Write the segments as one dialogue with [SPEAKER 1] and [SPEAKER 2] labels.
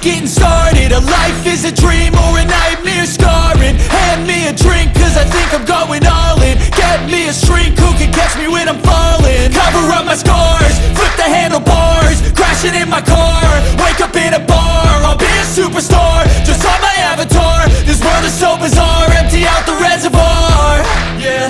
[SPEAKER 1] getting started. A life is a dream or a nightmare scarring. Hand me a drink cause I think I'm going all in. Get me a shrink who can catch me when I'm falling. Cover up my scars, flip the handlebars, crashing in my car, wake up in a bar. I'll be a superstar, just on my avatar. This world is so bizarre, empty out the reservoir. Yeah,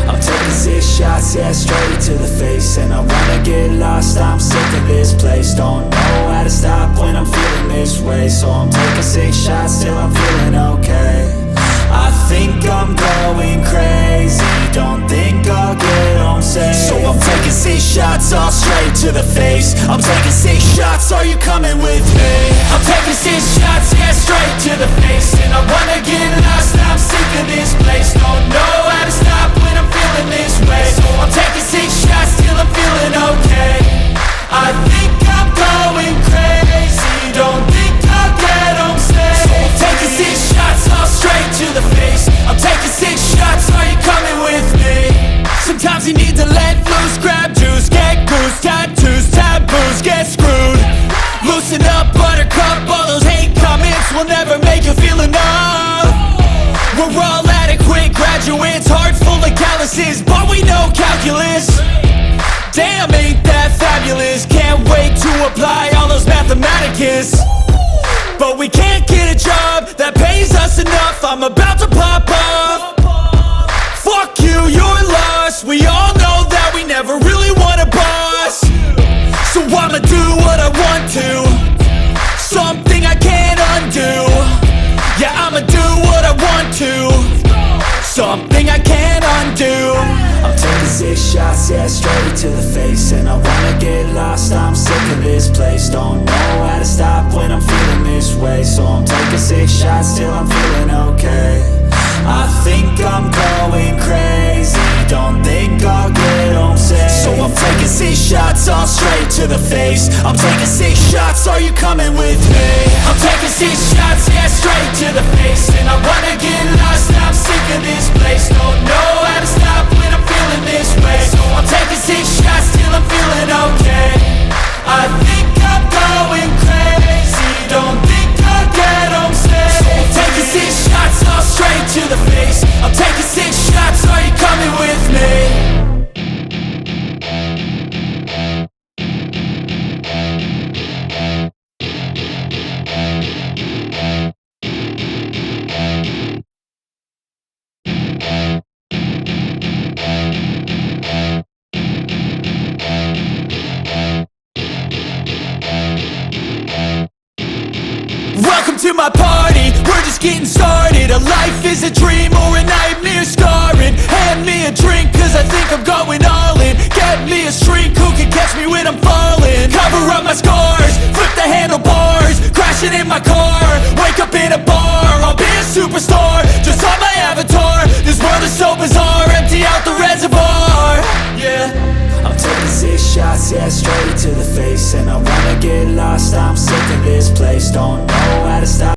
[SPEAKER 2] I'm taking 6 shots, yeah, straight to the face. And I wanna get lost, I'm sick of this place. Don't know how to stop when I'm feeling this way. So I'm taking 6 shots till I'm feeling okay. I think I'm going crazy, don't think I'll get home safe. So I'm taking 6 shots, all straight to the face. I'm taking 6 shots, are you coming with me? I'm taking 6 shots, yeah, straight to the face. And I wanna get lost, I'm sick of this place. Don't know how to stop when I'm feeling this way. So I'm taking 6 shots till I'm feeling okay. I think I'm going crazy, don't think I'll get home safe. So I'm taking 6 shots, all straight to the face. I'm taking 6 shots, are you coming with me?
[SPEAKER 1] sometimes you need to let loose, grab juice, get goose, tattoos, taboos, get screwed. Loosen up, buttercup, all those hate comments will never make you feel enough. We're all adequate graduates, hearts full of calluses, but we know calculus. Damn, ain't that fabulous? Can't wait to apply all those mathematicus. But we can't get a job that pays us enough. I'm about to pop off. Fuck you, you're lost. We all know that we never really want a boss. So I'ma do what I want to, something I can't undo. Yeah, I'ma do what I want to, something I can't undo.
[SPEAKER 2] I'm taking 6 shots, yeah, straight to the face. And I wanna get lost, I'm sick of this place. Don't know how to stop when I'm feeling this way. So I'm taking 6 shots till I'm feeling okay. I think I'm going crazy, don't think I'll get home safe. So I'm taking 6 shots, all straight to the face. I'm taking 6 shots, are you coming with me? I'm taking 6 shots, yeah, straight to the face. And I wanna get lost, I'm sick of this place. Don't know how to stop when I'm feeling this way. So I'm taking 6 shots till I'm feeling okay. I think I'm going crazy, don't think I'll get home safe. So I'm taking 6 shots, all straight to the face. I'm taking 6 shots, are you coming with me?
[SPEAKER 1] Welcome to my party, we're just getting started. A life is a dream or a nightmare scarring. Hand me a drink cause I think I'm going all in. Get me a shrink who can catch me when I'm falling. Cover up my scars, flip the handlebars, crashing in my car, wake up in a bar. I'll be a superstar, just on my avatar. This world is so bizarre, empty out the reservoir. Yeah,
[SPEAKER 2] I'm taking 6 shots, yeah, straight to the face. And I wanna get lost, I'm sick of this place. Don't know how to stop